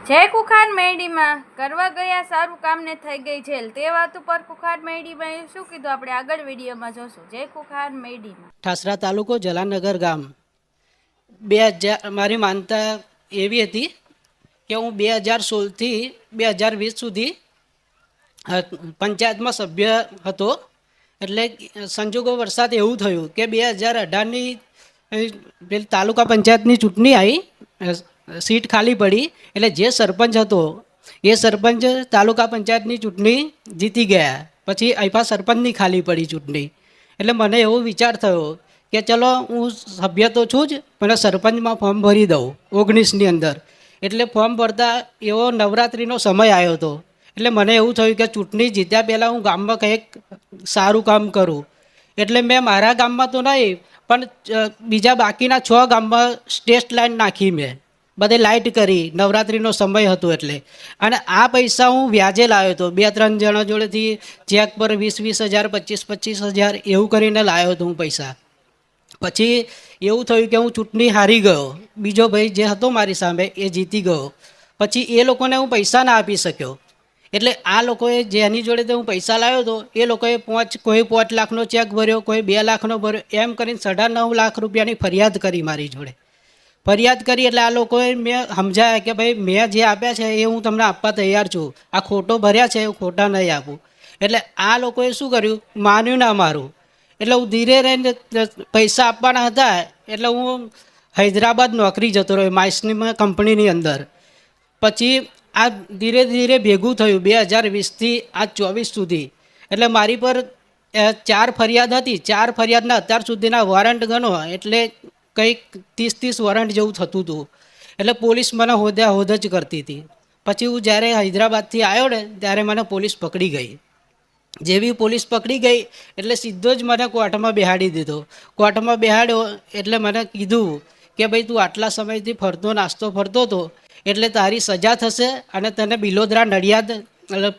જય કુખાર મેરડીમાં કરવા ગયા સારું કામને થઈ ગઈ જેલ, તે વાત ઉપર કુખાર મેરડીમાં શું કીધું આપણે આગળ વિડીયોમાં જોશું. જય કુખાર મેરડીમાં ઠાસરા તાલુકો જલાનગર ગામ 2000 મારી માનતા એવી હતી કે હું 2016થી 2020 સુધી પંચાયતમાં સભ્ય હતો. એટલે સંજોગો વરસાદ એવું થયું કે 2018ની પેલી તાલુકા પંચાયતની ચૂંટણી આવી, સીટ ખાલી પડી. એટલે જે સરપંચ હતો એ સરપંચ તાલુકા પંચાયતની ચૂંટણી જીતી ગયા. પછી આઈફા સરપંચની ખાલી પડી ચૂંટણી. એટલે મને એવો વિચાર થયો કે ચલો હું સભ્ય તો છું જ, પણ સરપંચમાં ફોર્મ ભરી દઉં 19ની અંદર. એટલે ફોર્મ ભરતા એવો નવરાત્રિનો સમય આવ્યો હતો. એટલે મને એવું થયું કે ચૂંટણી જીત્યા પહેલાં હું ગામમાં કંઈક સારું કામ કરું. એટલે મેં મારા ગામમાં તો નહીં પણ બીજા બાકીના 6 ગામમાં સ્ટ્રીટ લાઇટ નાખી, મેં બધે લાઇટ કરી. નવરાત્રિનો સમય હતો એટલે. અને આ પૈસા હું વ્યાજે લાવ્યો હતો, 2-3 જણા જોડેથી ચેક પર 20-20 હજાર 25-25 હજાર એવું કરીને લાવ્યો હતો હું પૈસા. પછી એવું થયું કે હું ચૂંટણી હારી ગયો, બીજો ભાઈ જે હતો મારી સામે એ જીતી ગયો. પછી એ લોકોને હું પૈસા ના આપી શક્યો. એટલે આ લોકોએ જેની જોડે હું પૈસા લાવ્યો હતો એ લોકોએ કોઈ 5 લાખનો ચેક ભર્યો, કોઈ 2 લાખનો ભર્યો, એમ કરીને 9.5 લાખ રૂપિયાની ફરિયાદ કરી મારી જોડે. ફરિયાદ કરી એટલે આ લોકોએ મેં સમજાયા કે ભાઈ મેં જે આપ્યા છે એ હું તમને આપવા તૈયાર છું, આ ખોટો ભર્યા છે એ ખોટા નહીં આપું. એટલે આ લોકોએ શું કર્યું, માન્યું ના મારું. એટલે હું ધીરે રહીને પૈસા આપવાના હતા એટલે હું હૈદરાબાદ નોકરી જતો રહ્યો માઇસની કંપનીની અંદર. પછી આ ધીરે ધીરે ભેગું થયું 2020થી આજ 24 સુધી. એટલે મારી પર 4 ફરિયાદ હતી. 4 ફરિયાદના અત્યાર સુધીના વોરંટ ગણો એટલે કંઈક 30 વોરંટ જેવું થતું હતું. એટલે પોલીસ મને હોદ જ કરતી હતી. પછી હું જ્યારે હૈદરાબાદથી આવ્યો ને ત્યારે મને પોલીસ પકડી ગઈ. જેવી પોલીસ પકડી ગઈ એટલે સીધો જ મને કોર્ટમાં બેહાડી દીધો. કોર્ટમાં બેહાડ્યો એટલે મને કીધું કે ભાઈ તું આટલા સમયથી ફરતો નાસ્તો ફરતો હતો એટલે તારી સજા થશે અને તને બિલોદરા નડિયાદ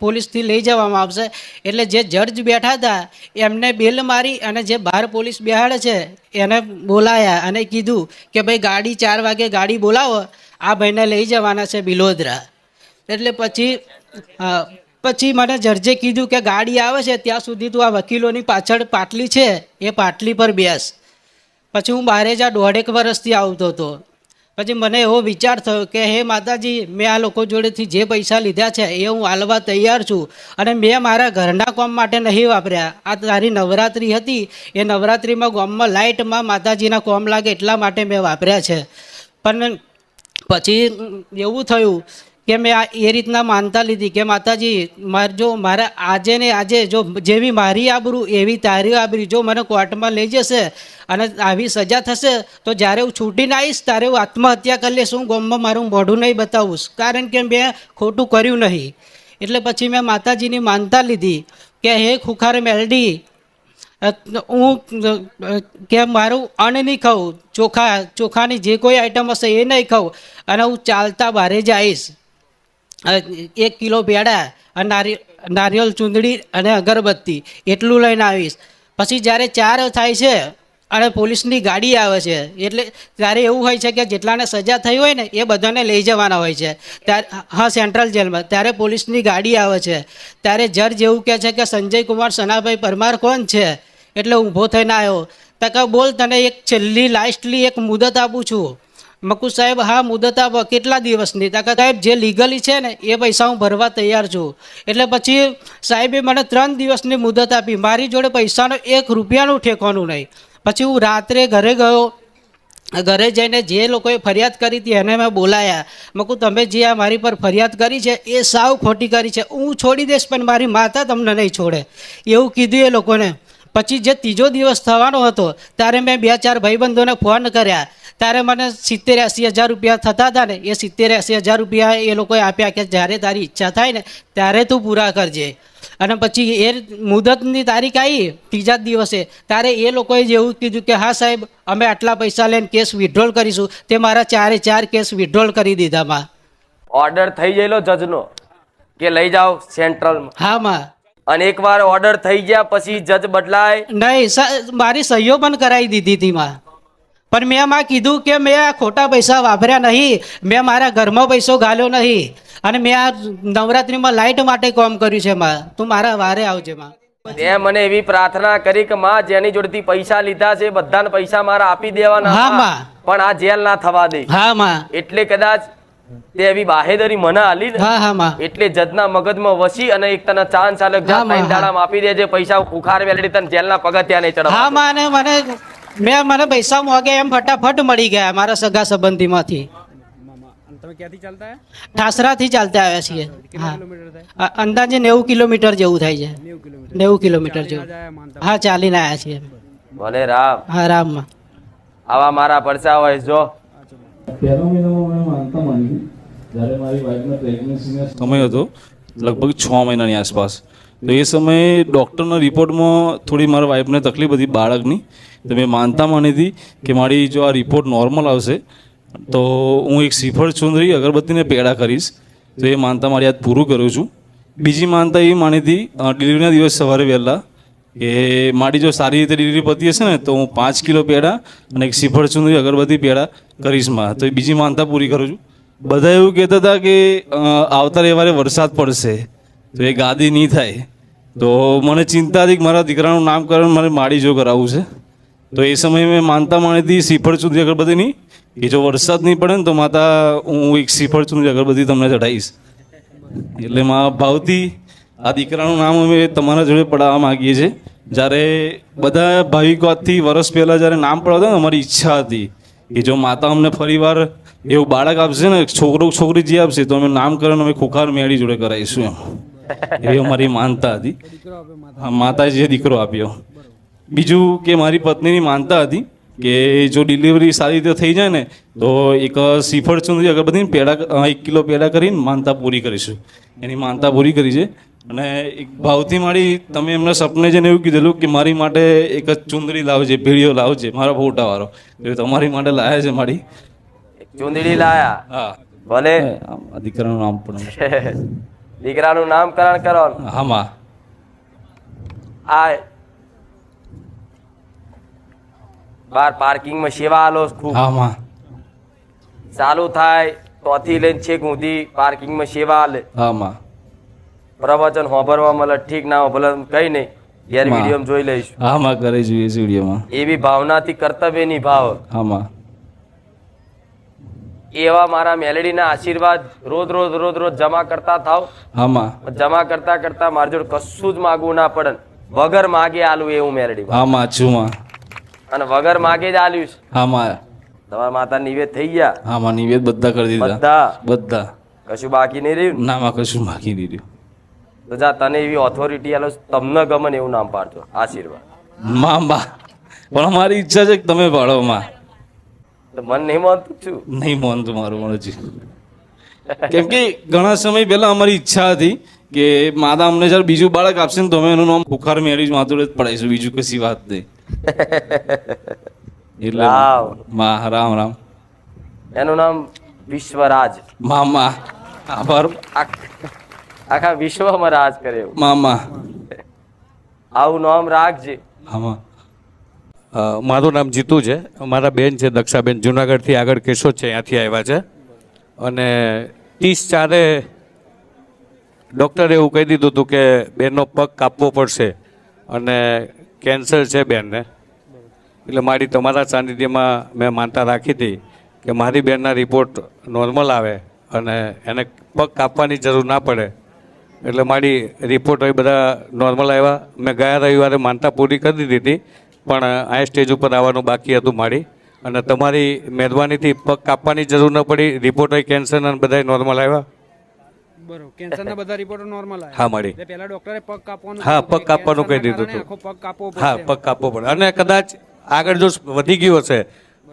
પોલીસથી લઈ જવામાં આવશે. એટલે જે જજ બેઠા હતા એમને બેલ મારી અને જે બહાર પોલીસ બેહાડે છે એને બોલાયા અને કીધું કે ભાઈ ગાડી 4 વાગે ગાડી બોલાવો, આ ભાઈને લઈ જવાના છે બિલોદરા. એટલે પછી મને જજે કીધું કે ગાડી આવે છે ત્યાં સુધી તું આ વકીલોની પાછળ પાટલી છે એ પાટલી પર બેસ. પછી હું બહાર જ 1.5 વર્ષથી આવતો હતો. પછી મને એવો વિચાર થયો કે હે માતાજી, મેં આ લોકો જોડેથી જે પૈસા લીધા છે એ હું આલવા તૈયાર છું અને મેં મારા ઘરના કામ માટે નહીં વાપર્યા. આ તારી નવરાત્રિ હતી એ નવરાત્રિમાં ગામમાં લાઇટમાં માતાજીના કામ લાગે એટલા માટે મેં વાપર્યા છે. પણ પછી એવું થયું કે મેં એ રીતના માનતા લીધી કે માતાજી મારા આજે ને આજે જો જેવી મારી આબરૂ એવી તારી આબરૂ, જો મને કોર્ટમાં લઈ જશે અને આવી સજા થશે તો જ્યારે હું છૂટીને આવીશ ત્યારે હું આત્મહત્યા કરી લઈશ. હું ગામમાં મારું મોઢું નહીં બતાવું, કારણ કે મેં ખોટું કર્યું નહીં. એટલે પછી મેં માતાજીની માનતા લીધી કે હે ખુખાર મેરડી, હું કે મારું અન્ન નહીં ખાઉં, ચોખાની જે કોઈ આઈટમ હશે એ નહીં ખાઉં અને હું ચાલતા બહારે જઈશ. 1 કિલો પેડા અને નારિયેળ ચૂંદડી અને અગરબત્તી એટલું લઈને આવીશ. પછી જ્યારે 4 થાય છે અને પોલીસની ગાડી આવે છે એટલે ત્યારે એવું હોય છે કે જેટલાને સજા થઈ હોય ને એ બધાને લઈ જવાના હોય છે. ત્યારે હા, સેન્ટ્રલ જેલમાં ત્યારે પોલીસની ગાડી આવે છે. ત્યારે જજ એવું કહે છે કે સંજય કુમાર સનાભાઈ પરમાર કોણ છે? એટલે ઊભો થઈને આવ્યો. તકા બોલ, તને એક છેલ્લી લાસ્ટલી એક મુદત આપું છું. મકુ સાહેબ હા મુદત આપો, કેટલા દિવસની? તકા સાહેબ જે લીગલી છે ને એ પૈસા હું ભરવા તૈયાર છું. એટલે પછી સાહેબે મને 3 દિવસની મુદત આપી. મારી જોડે પૈસાનો 1 રૂપિયાનું ઠેકવાનું નહીં. પછી હું રાત્રે ઘરે ગયો. ઘરે જઈને જે લોકોએ ફરિયાદ કરી હતી એને મેં બોલાયા. મકુ તમે જે આ મારી પર ફરિયાદ કરી છે એ સાવ ખોટી કરી છે, હું છોડી દઈશ પણ મારી માતા તમને નહીં છોડે એવું કીધું એ લોકોને. પછી જે 3જો દિવસ થવાનો હતો ત્યારે મેં 2-4 ભાઈબંધોને ફોન કર્યા. ત્યારે મને 70-80 હજાર રૂપિયા થતા હતા ને એ 70-80 હજાર રૂપિયા એ લોકોએ આપ્યા કે જ્યારે તારી ઈચ્છા થાય ને ત્યારે તું પૂરા કરજે. અને પછી એ મુદતની તારીખ આવી 3જા દિવસે ત્યારે એ લોકોએ જેવું કીધું કે હા સાહેબ અમે આટલા પૈસા લઈને કેસ વિથડ્રોલ કરીશું. તે મારા 4 કેસ વિથડ્રોલ કરી દીધામાં. ઓર્ડર થઈ ગયેલો જજનો કે લઈ જાઓ સેન્ટ્રલમાં? હા માં. અને એકવાર ઓર્ડર થઈ ગયા પછી જજ બદલાય નહીં, મારી સહીઓ પણ કરાવી દીધી હતી માં. પણ મેં એમાં કીધું કે મેં આ ખોટા પૈસા વાપર્યા નહીં, મેં મારા ઘરમાં પૈસો ગાલ્યો નહીં, અને મેં આ નવરાત્રિમાં લાઇટ માટે કામ કર્યું છે માં, તું મારા વારે આવજે માં. તે મને એવી પ્રાર્થના કરી કે માં જેની જોડેથી પૈસા લીધા છે બધાને પૈસા મારા આપી દેવાના, હા, માં. માં. પણ આ જેલ ના થવા દે. હા માં, એટલે કદાચ તે એવી બાહેદરી મને આલી ને, હા હા માં, એટલે જજના મગજમાં વસી અને એક તને ચાંદ ચાલક હા, માં, દાડામાં આપી દેજે પૈસા, ઉખાર વેલડી તને જેલના પગથિયા નહીં ચડાવવા હા દે. માં. અને મને પૈસા મોગે એમ ફટાફટ મળી ગયા મારા સગા સંબંધીમાંથી. તમે ક્યાંથી ચાલતા ઠાસરાથી ચાલતા આવ્યા છીએ. હા, કિલોમીટર થાય? અંદાજે 90 કિલોમીટર જેવું થાય છે. 90 કિલોમીટર. 90 કિલોમીટર જેવું. હા, ચાલીને આવ્યા છીએ. ભલે રામ. હા, રામમાં. આવા મારા પરચા હોય જો. પહેલા મહિનામાં મેં માનતા માંગી જ્યારે મારી વાઈફને પ્રેગ્નન્સીનો સમય હતો, લગભગ 6 મહિનાની આસપાસ. તો એ સમયે ડૉક્ટરના રિપોર્ટમાં થોડી મારા વાઈફને તકલીફ હતી બાળકની, તો મેં માનતા માની હતી કે મારી જો આ રિપોર્ટ નોર્મલ આવશે તો હું એક શ્રીફળ ચુંદરી અગરબત્તીને પેડા કરીશ. તો એ માનતા મારી આજ પૂરું કરું છું. બીજી માનતા એવી માની હતી ડિલિવરીના દિવસ સવારે વહેલા કે મારી જો સારી રીતે ડિલિવરી પતી હશે ને તો હું 5 કિલો પેડા અને એક શ્રીફળ ચુંદરી અગરબત્તી પેડા કરીશ માં. તો એ બીજી માનતા પૂરી કરું છું. બધા એવું કહેતા હતા કે આવતા રવિવારે વરસાદ પડશે તો એ ગાદી નહીં થાય. તો મને ચિંતા હતી કે મારા દીકરાનું નામકરણ મારે માડી જો કરાવવું છે. તો એ સમયે મેં માનતા માની હતી શ્રીફળ ચુંદરી અગરબત્તીની કે જો વરસાદ નહીં પડે ને તો માતા હું એક શ્રીફળ ચુંદરી અગરબત્તી તમને ચઢાવીશ. એટલે મા ભાવથી આ દીકરાનું નામ અમે તમારા જોડે પડાવવા માગીએ છીએ. જ્યારે બધા ભાવિકો આજથી વર્ષ પહેલાં જ્યારે નામ પડાવતા ને અમારી ઈચ્છા હતી કે જો માતા અમને ફરીવાર એવું બાળક આપશે ને છોકરો છોકરી જે આપશે તો અમે નામકરણ અમે ખુખાર મેળી જોડે કરાવીશું એમ. એવી અમારી માનતા હતી. હા, માતાએ જે દીકરો આપ્યો. બીજું કે મારી પત્નીની માનતા હતી કે જો ડિલિવરી સારી રીતે થઈ જાય ને તો એક શ્રીફળ ચુંદરી અગરબત્તી પેડા 1 કિલો પેડા કરીને માનતા પૂરી કરીશું. એની માનતા પૂરી કરી છે. અને એક ભાવથી મારી તમે એમના સપને જઈને એવું કીધેલું કે મારી માટે એક જ ચુંદડી લાવજે, ભેળીઓ લાવજે મારા ફોટાવાળો. એ તમારી માટે લાયા છે મારી ચુંદડી લાયા. હા, ભલે આ દીકરાનું નામ પણ દીકરાનું નામકરણ કરો. હા માં. આ બાર પાર્કિંગમાં સેવા આલો ખૂબ હા માં. ચાલુ થાય તોથી લઈને છેક સુધી પાર્કિંગમાં સેવા આલે. હા માં. પ્રવચન હોભરવા મળે ઠીક ના ભલે કઈ નહીં યાર માં. વિડીયો જોઈ લઈશું. હા માં, કરે જોઈએ છે વિડીયોમાં. એવી ભાવનાથી કર્તવ્ય નિભાવ. હા માં. એવા મારા મેલેડીના આશીર્વાદ રોજ રોજ રોજ રોજ જમા કરતા થાવ. હા માં. જમા કરતા કરતા મારી જોડે કશું જ માગવું ના પડે. વગર માગે આલું એવું મેલેડી. હા માં, છું માં. અને વગર માગે જ આલ્યું છે. હા માં. તમારા માતા નિવેદ થઈ ગયા. હા માં, નિવેદ બધા કરી દીધા. બધા બધા. કશું બાકી નહીં રહ્યું. ના માં, કશું બાકી નહીં રહ્યું. તો જા તને એવી ઓથોરિટી આલો તમને ગમે ને એવું નામ પાડજો. આશીર્વાદ માં બા. પણ અમારી ઈચ્છા છે કે તમે પાડો માં. તો મન નહીં માનતું છું. નહીં માનતું મારું મનજી. કેમ કે ઘણા સમય પહેલા અમારી ઈચ્છા હતી કે માતા અમને જ્યારે બીજું બાળક આપશે ને તો અમે એનું નામ ખુખાર મેળી માતુડે જ પડાઈશું, બીજું કશી વાત નહીં. એટલે રામ. માં, રામ રામ. એનું નામ વિશ્વરાજ. મામા. આભાર આખા વિશ્વમાં રાજ કરે એવું. મામા. આવું નામ રાખજે. આમાં મારું નામ જીતુ છે. મારા બેન છે દક્ષાબેન, જુનાગઢથી આગળ કેશોદ છે, ત્યાંથી આવ્યા છે. અને 30/4 ડૉક્ટરે એવું કહી દીધું હતું કે બેનનો પગ કાપવો પડશે અને કેન્સર છે બેનને. એટલે મારી તમારા સાનિધ્યમાં મેં માનતા રાખી હતી કે મારી બેનના રિપોર્ટ નોર્મલ આવે અને એને પગ કાપવાની જરૂર ના પડે. એટલે મારી રિપોર્ટ એ બધા નોર્મલ આવ્યા. મેં ગયા રવિવારે માનતા પૂરી કરી દીધી હતી, પણ આ સ્ટેજ ઉપર આવવાનું બાકી હતું મારી. અને તમારી મહેરબાનીથી પગ કાપવાની જરૂર ન પડી. રિપોર્ટ કેન્સરના બધા નોર્મલ આવ્યા. બરોબર. કેન્સરના બધા રિપોર્ટો નોર્મલ આવ્યા. હા મારી. એટલે પહેલા ડોક્ટરે પગ કાપવાનું હા, કીધું પગ કે કાપવાનું કહી કેન્સરના દીધું કારણે હતું. આખો પગ કાપવો હા, પડશે. પગ કાપવો પડે. અને કદાચ આગળ જો વધી ગયું હશે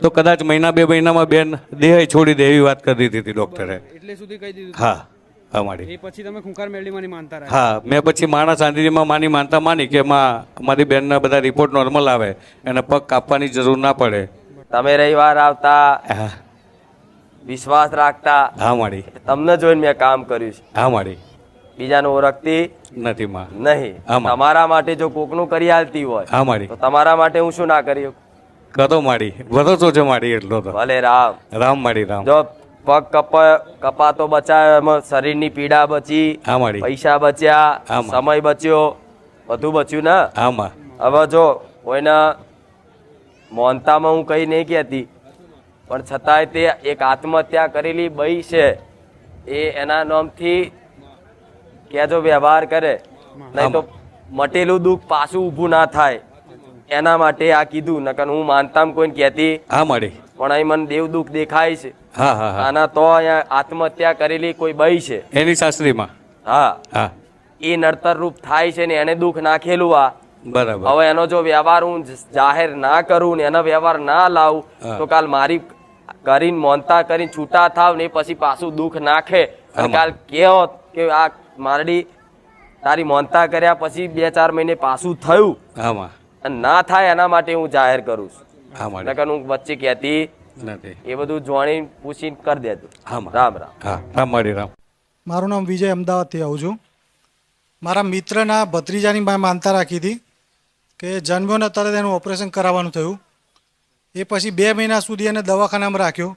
તો કદાચ 1-2 મહિનામાં બેન દેહ છોડી દે એવી વાત કરી દીધી હતી ડૉક્ટરે. એટલે સુધી કહી દીધું. હા, હા મારી. એ પછી તમે ખુંખાર મેળવીમાંની માનતા રહ્યા. હા, મેં પછી માણા સાંદીમાં માની માનતા માની કે મારી બેનના બધા રિપોર્ટ નોર્મલ આવે અને પગ કાપવાની જરૂર ના પડે. તમે રવિવાર આવતા, હા, વિશ્વાસ રાખતા, હા મારી. તમને જોઈને મેં કામ કર્યું છે. હા મારી. બીજાને ઓળખતી નથી માં. નહીં. આમાં. તમારા માટે જો કોકનું કરી આલતી હોય હા મારી. તો તમારા માટે હું શું ના કરી શકું? કરો માડી ભરોસો છે માડી એટલો તો ભલે રામ રામ માડી રામ જો પગ કપાતો બચાયો એમાં શરીરની પીડા બચી, હા માડી પૈસા બચ્યા, આમાં. સમય બચ્યો, બધું બચ્યું ને. આમાં હવે જો કોઈના મોનતામાં હું કઈ નહીં કહેતી, પણ છતાંય તે એક આત્મહત્યા કરેલી બઈ છે, એ એના નામથી કહેજો વ્યવહાર કરે, નહીં તો મટેલું દુઃખ પાછું ઊભું ના થાય એના માટે આ કીધું. નકર હું માનતામાં કોઈને કહેતી, હા માડી પણ અહીં મને દેવ દુઃખ દેખાય છે. હા હા હા આના તો અહીંયા આત્મહત્યા કરેલી કોઈ બઈ છે. એની શાસ્ત્રીમાં હા, હા એ નડતર રૂપ થાય છે ને એને દુઃખ નાખેલું આ. બરાબર હવે એનો જો વ્યવહાર હું જાહેર ના કરું ને એનો વ્યવહાર ના લાવું હા. તો કાલ મારી કરીને મોનતા કરીને છૂટા થાવ ને પછી પાછું દુઃખ નાખે અને આમાં. કાલ કેવો કે આ મારડી તારી મોનતા કર્યા પછી 2-4 મહિને પાછું થયું આમાં અને ના થાય એના માટે હું જાહેર કરું છું. હા માડી નકર હું વચ્ચે કહેતી નથી એ બધું જોણી પૂછીને કરી દેજો. આમાં રામ રામ. હા રામ માડી રામ મારું નામ વિજય, અમદાવાદથી આવું છું. મારા મિત્રના ભત્રીજાની મેં માનતા રાખી હતી કે જન્મ્યો ને તરત એનું ઓપરેશન કરાવવાનું થયું. એ પછી 2 મહિના સુધી એને દવાખાનામાં રાખ્યો.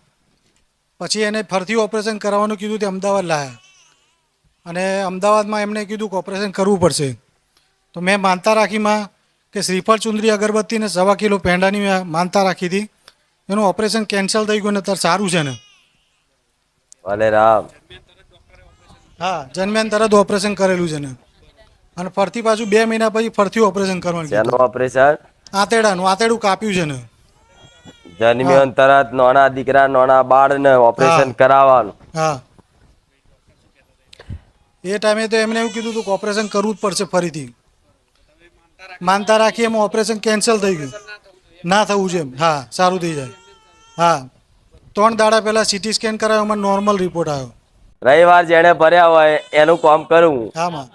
પછી એને ફરીથી ઓપરેશન કરાવવાનું કીધું તે અમદાવાદ લાવ્યા અને અમદાવાદમાં એમને કીધું કે ઓપરેશન કરવું પડશે. તો મેં માનતા રાખીમાં કે શ્રીફળ ચુંદરી અગરબત્તી ને 1.25 કિલો પેંડાની મેં માનતા રાખી હતી. એનું ઓપરેશન કેન્સલ થઈ ગયું ને અત્યારે સારું છે ને. ભલે રામ. હા, જન્મ્યાને તરત ઓપરેશન કરેલું છે ને અને ફરતી પાછું 2 મહિના પછી ફરતી ઓપરેશન કરવાનું કીધું. શેનું ઓપરેશન? આંતરડું કાપ્યું છે ને. જન્મ્યો ને તરત નાના દીકરા નાના બાળ ને ઓપરેશન હા. કરાવવાનું. હા, એ ટાઈમે તો એમને એવું કીધું હતું કે ઓપરેશન કરવું જ પડશે ફરીથી. માનતા રાખી એમાં ઓપરેશન કેન્સલ થઈ ગયું. ના થવું છે એમ. હા, સારું થઈ જાય. હા, 3 દાડા પહેલાં સિટી સ્કેન કરાવ્યો, એમાં નોર્મલ રિપોર્ટ આવ્યો. રવિવાર જેને ભર્યા હોય એનું કામ કરું હું. હામાં.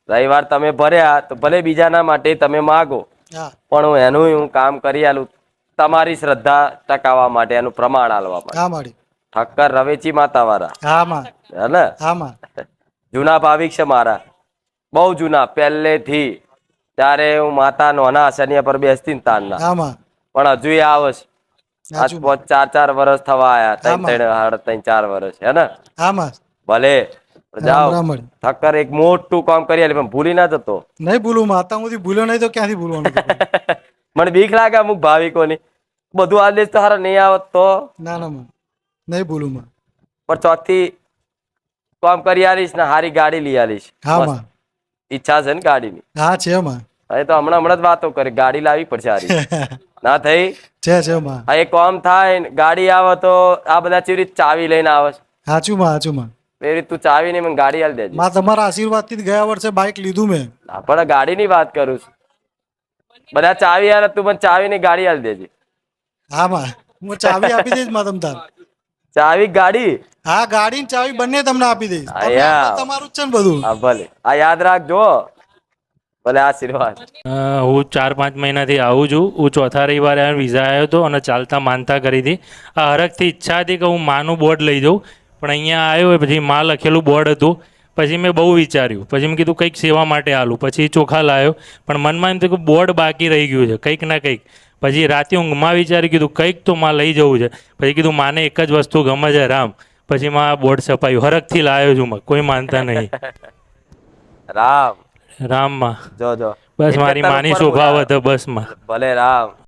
રવિવાર તમે ભર્યા તો ભલે બીજાના માટે તમે માગો, હા, પણ હું એનું હું કામ કરી આલું તમારી શ્રદ્ધા ટકાવવા માટે, એનું પ્રમાણ આલવા માટે. હા માડી. ઠક્કર રવેચી માતા વાળા હામાં. હે ને? હામાં. જૂના ભાવિક છે મારા, બહુ જૂના, પહેલેથી. ત્યારે હું માતા નોના શનિયા પર બેસતી ને તારના, હામાં. પણ હજુ એ આવે છે. આજ સાચું. 4 વર્ષ થવા આયા, 3 આમાં. 4 વર્ષ, હે ને? હામાં. ભલે જાઓ. રામ રામ. ઠક્કર એક મોટું કામ કરી આલી, પણ ભૂલી ના જતો. નહીં ભૂલું, માતા હું ભૂલ્યો નહીં તો ક્યાંથી ભૂલવાનું. મને બીક લાગે અમુક ભાવિકોની, બધું આદેશ તો હારા નહીં આવત તો, ના ના માં, નહીં ભૂલું માં. પણ ચોથી કામ કરી આલીશ ને હારી ગાડી લઈ આલીશ. હા મસ્ત. માં. ઈચ્છા છે ને ગાડીની. હા છે માં. હવે તો હમણાં જ વાતો કરી, ગાડી લાવી પડશે હારી. ના થઈ? છે માં. આ એ કામ થાય ને ગાડી આવે તો આ બધા ચેવી રીતે ચાવી લઈને આવે છે, સાચું માં, સાચું માં. એવી રીતે તું ચાવી ને મને ગાડી આલી દેજે. માં તમારા આશીર્વાદથી જ ગયા વર્ષે બાઇક લીધું મેં. ના, પણ ગાડીની વાત કરું છું. બધા ચાવી આલે, તું મને ચાવીની ગાડી આલી દેજે. હા માં, હું ચાવી આપી દઈશ માં તમ તાર. ચાવી ગાડી? હા, ગાડી ને ચાવી બંને તમને આપી દઈશ. હા, તમે યા. આપો, તમારું જ છે ને બધું. હા ભલે, આ યાદ રાખજો. ભલે, આશીર્વાદ. હું 4-5 મહિનાથી આવું છું. હું ચોથા રવિવારે વિઝા આવ્યો હતો અને ચાલતા માનતા કરી હતી. આ હરખથી ઈચ્છા હતી કે હું માનું બોર્ડ લઈ જાઉં, પણ અહીંયા આવ્યો પછી માં લખેલું બોર્ડ હતું. પછી મેં બહુ વિચાર્યું, પછી મેં કીધું કંઈક સેવા માટે આલું. પછી ચોખા લાવ્યો, પણ મનમાં એમ થયું કે બોર્ડ બાકી રહી ગયું છે, કંઈક ના કંઈક. પછી રાતે ઊંઘમાં વિચારી કીધું કંઈક તો માં લઈ જવું છે. પછી કીધું માને એક જ વસ્તુ ગમે છે, રામ. પછી માં બોર્ડ છપાયું, હરખથી લાવ્યો છું, કોઈ માનતા નહીં. રામ રામમાં જો જો બસ મારી માની સ્વભાવ હતો બસ માં. ભલે રામ.